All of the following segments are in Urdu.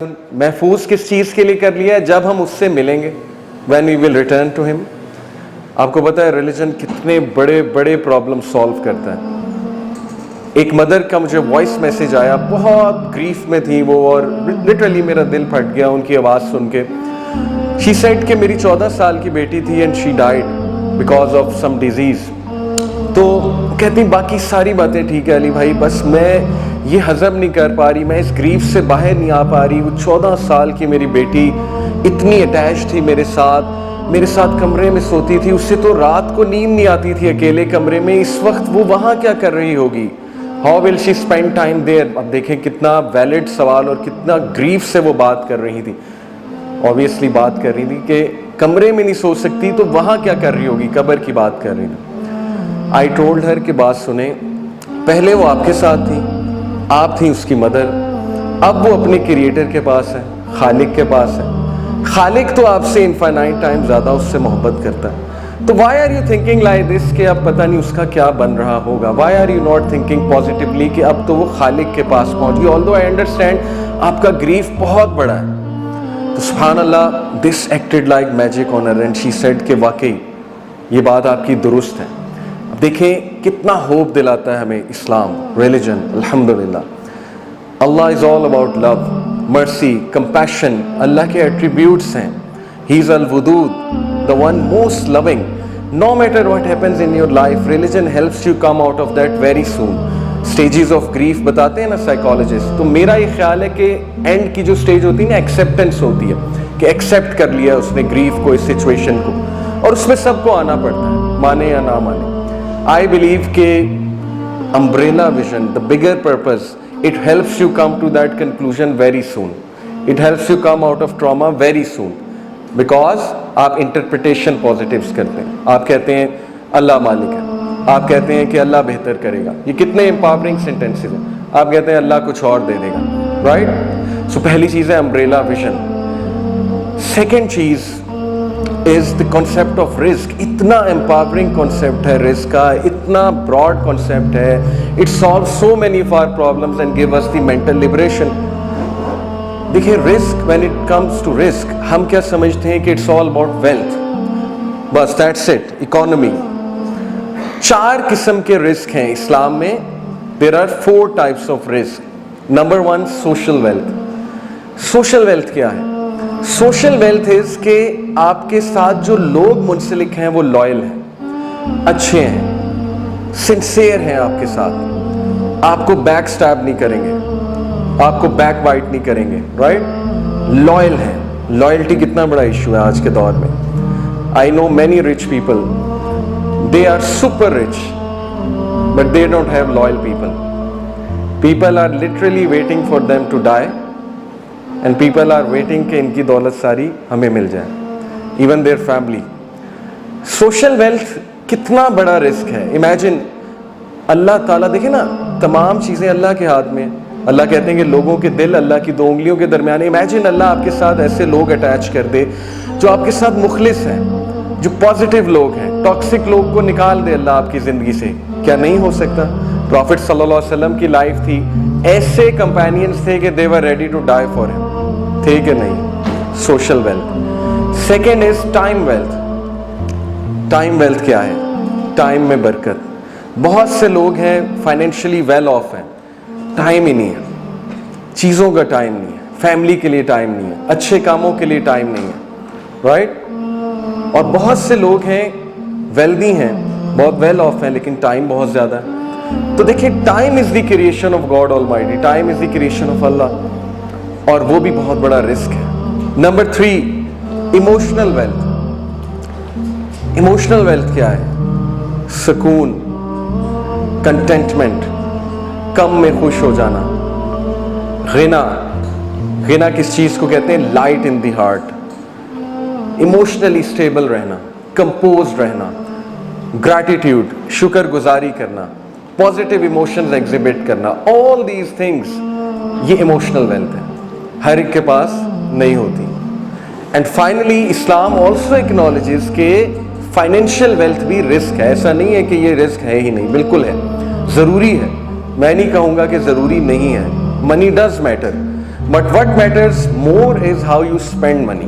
محفوظ کس چیز کے لیے کر لیا ہے؟ جب ہم اس سے ملیں گے, when we will return to him. آپ کو پتا ہے ریلیجن کتنے بڑے بڑے پرابلم سالو کرتا ہے. ایک مدر کا مجھے وائس میسج آیا, بہت گریف میں تھی وہ, اور لٹرلی میرا دل پھٹ گیا ان کی آواز سن کے. شی سیڈ کہ میری 14 سال کی بیٹی تھی and she died because of some disease. تو کہتی باقی ساری باتیں ٹھیک ہے علی بھائی, بس میں یہ ہضم نہیں کر پا رہی, میں اس گریف سے باہر نہیں آ پا رہی. وہ 14 سال کی میری بیٹی اتنی اٹیچ تھی میرے ساتھ کمرے میں سوتی تھی, اس سے تو رات کو نیند نہیں آتی تھی اکیلے کمرے میں. اس وقت وہ وہاں کیا کر رہی ہوگی؟ How will she spend time there? اب دیکھیں کتنا ویلڈ سوال اور کتنا گریف سے وہ بات کر رہی تھی. اوبیسلی بات کر رہی تھی کہ کمرے میں نہیں سو سکتی تو وہاں کیا کر رہی ہوگی, قبر کی بات کر رہی تھی. آئی ٹولڈ ہر کہ بات سنیں, پہلے وہ آپ کے ساتھ تھی, آپ تھیں اس کی مدر, اب وہ اپنے کریٹر کے پاس ہے, خالق کے پاس ہے. خالق تو آپ سے انفائنائٹ ٹائم زیادہ اس سے محبت کرتا ہے. تو why are you thinking like this کہ اب پتہ نہیں اس کا کیا بن رہا ہوگا؟ Why are you not thinking positively کہ اب تو وہ خالق کے پاس پہنچ گئی؟ آلدو آئی انڈرسٹینڈ آپ کا گریف بہت بڑا ہے. تو سبحان اللہ, this acted like magic on her and she said کہ واقعی یہ بات آپ کی درست ہے. دیکھیں کتنا ہوپ دلاتا ہے ہمیں اسلام ریلیجن. الحمدللہ, اللہ از آل اباؤٹ لو, مرسی, کمپیشن, اللہ کے ایٹریبیوٹس ہیں. ہی از Wadood, the one most loving. No matter what happens in your life, religion helps you come out of that very soon. Stages of grief بتاتے ہیں نا سائیکالوجسٹ, تو میرا یہ خیال ہے کہ اینڈ کی جو سٹیج ہوتی ہے نا, ایکسیپٹنس ہوتی ہے, کہ ایکسیپٹ کر لیا اس نے گریف کو, اس سچویشن کو, اور اس میں سب کو آنا پڑتا ہے, مانے یا نہ مانے. I believe کہ umbrella vision, the bigger purpose, it helps you come to that conclusion very soon. It helps you come out of trauma very soon. Because آپ انٹرپریٹیشن پازیٹیوز کرتے ہیں, آپ کہتے ہیں اللہ مالک ہے, آپ کہتے ہیں کہ اللہ بہتر کرے گا. یہ کتنے امپاورنگ سینٹینسز ہیں. آپ کہتے ہیں اللہ کچھ اور دے دے گا, رائٹ؟ سو پہلی چیز ہے امبریلا ویژن. سیکنڈ چیز is the concept of risk. اتنا empowering concept ہے risk کا, اتنا broad concept ہے. It solves so many of our problems and give us the mental liberation. دیکھیں risk, when it comes to risk, ہم کیا سمجھتے ہیں کہ it's all about wealth, بس that's it, economy. 4 قسم کے رسک ہیں اسلام میں. There are 4 types of risk. Number 1, social wealth. Social wealth کیا ہے؟ سوشل ویلتھ از کہ آپ کے ساتھ جو لوگ منسلک ہیں وہ لائل ہیں, اچھے ہیں, سنسیئر ہیں آپ کے ساتھ, آپ کو بیک سٹیب نہیں کریں گے, آپ کو بیک بائٹ نہیں کریں گے, رائٹ؟ لائل ہیں. لائلٹی کتنا بڑا ایشو ہے آج کے دور میں. I know many rich people, they are super rich but they don't have loyal people. People are literally waiting for them to die, and people are waiting کہ ان کی دولت ساری ہمیں مل جائے, even their family. Social wealth کتنا بڑا رسک ہے. امیجن اللہ تعالیٰ, دیکھیں نا تمام چیزیں اللہ کے ہاتھ میں. اللہ کہتے ہیں کہ لوگوں کے دل اللہ کی 2 انگلیوں کے درمیان. امیجن اللہ آپ کے ساتھ ایسے لوگ اٹیچ کر دے جو آپ کے ساتھ مخلص ہیں, جو پازیٹیو لوگ ہیں. ٹاکسک لوگ کو نکال دے اللہ آپ کی زندگی سے. کیا نہیں ہو سکتا؟ پروفٹ صلی اللہ علیہ وسلم کی لائف تھی, ایسے کمپینینز تھے کہ دے ور ریڈی ٹو ڈائی فار ہم, تھے کہ نہیں؟ Social wealth. Second is time wealth. Time wealth کیا ہے؟ ٹائم میں برکت. بہت سے لوگ ہیں فائنینشلی ویل آف ہیں, ٹائم ہی نہیں ہے, چیزوں کا ٹائم نہیں ہے, فیملی کے لیے ٹائم نہیں ہے, اچھے کاموں کے لیے ٹائم نہیں ہے, رائٹ؟ اور بہت سے لوگ ہیں ویلدی ہیں, بہت ویل آف ہیں, لیکن ٹائم بہت زیادہ ہے. تو دیکھیں time is the creation of God Almighty, time is the creation of اللہ, اور وہ بھی بہت بڑا رسک ہے. Number 3, emotional wealth. Emotional wealth کیا ہے؟ سکون, کنٹینٹمنٹ, کم میں خوش ہو جانا. غنا, غنا کس چیز کو کہتے ہیں؟ Light in the heart. Emotionally stable رہنا, کمپوزڈ رہنا, گریٹیٹیوڈ, شکر گزاری کرنا, پازیٹیو ایموشنز ایگزیبٹ کرنا. آل دیز تھنگس, یہ ایموشنل ویلتھ ہے, ہر ایک کے پاس نہیں ہوتی. And finally Islam also acknowledges کہ فائنینشیل ویلتھ بھی رسک ہے. ایسا نہیں ہے کہ یہ رسک ہے ہی نہیں, بالکل ہے, ضروری ہے. میں نہیں کہوں گا کہ ضروری نہیں ہے. Money does matter, But what matters more is how you spend money.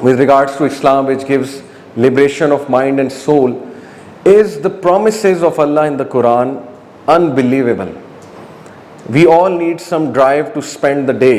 with regards to Islam, which gives liberation of mind and soul, is the promises of Allah in the Quran. Unbelievable. We all need some drive to spend the day.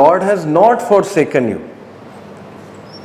Lord has not forsaken you.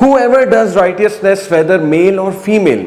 whoever does righteousness whether male or female,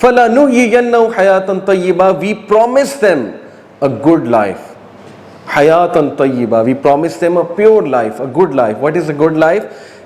فَلَنُحْيِيَنَّهُ حَيَاةً طَيِّبَةً, we promise them a good life. حَيَاةً طَيِّبَةً, we promise them a pure life, a good life. What is a good life?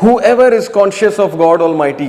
Whoever is conscious of God Almighty,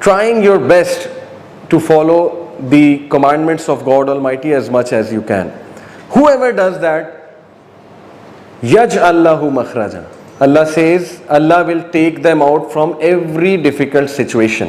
trying your best to follow the commandments of God Almighty as much as you can. Whoever does that, yaj'al lahu makhraja. Allah says, Allah will take them out from every difficult situation.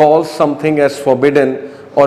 calls something as forbidden or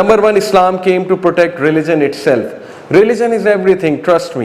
Number 1, Islam came to protect religion itself. Religion is everything, trust me.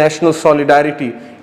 national solidarity,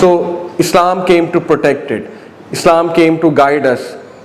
So Islam came to protect it. Islam came to guide us.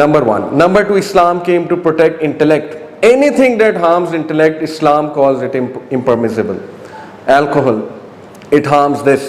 Number 1. Number 2, Islam came to protect intellect. Anything that harms intellect, Islam calls it impermissible. Alcohol, it harms this.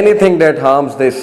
Anything that harms this.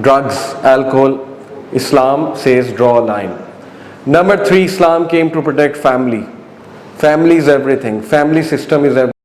drugs, alcohol, Islam says draw a line. Number 3, Islam came to protect family. Family is everything. Family system is everything.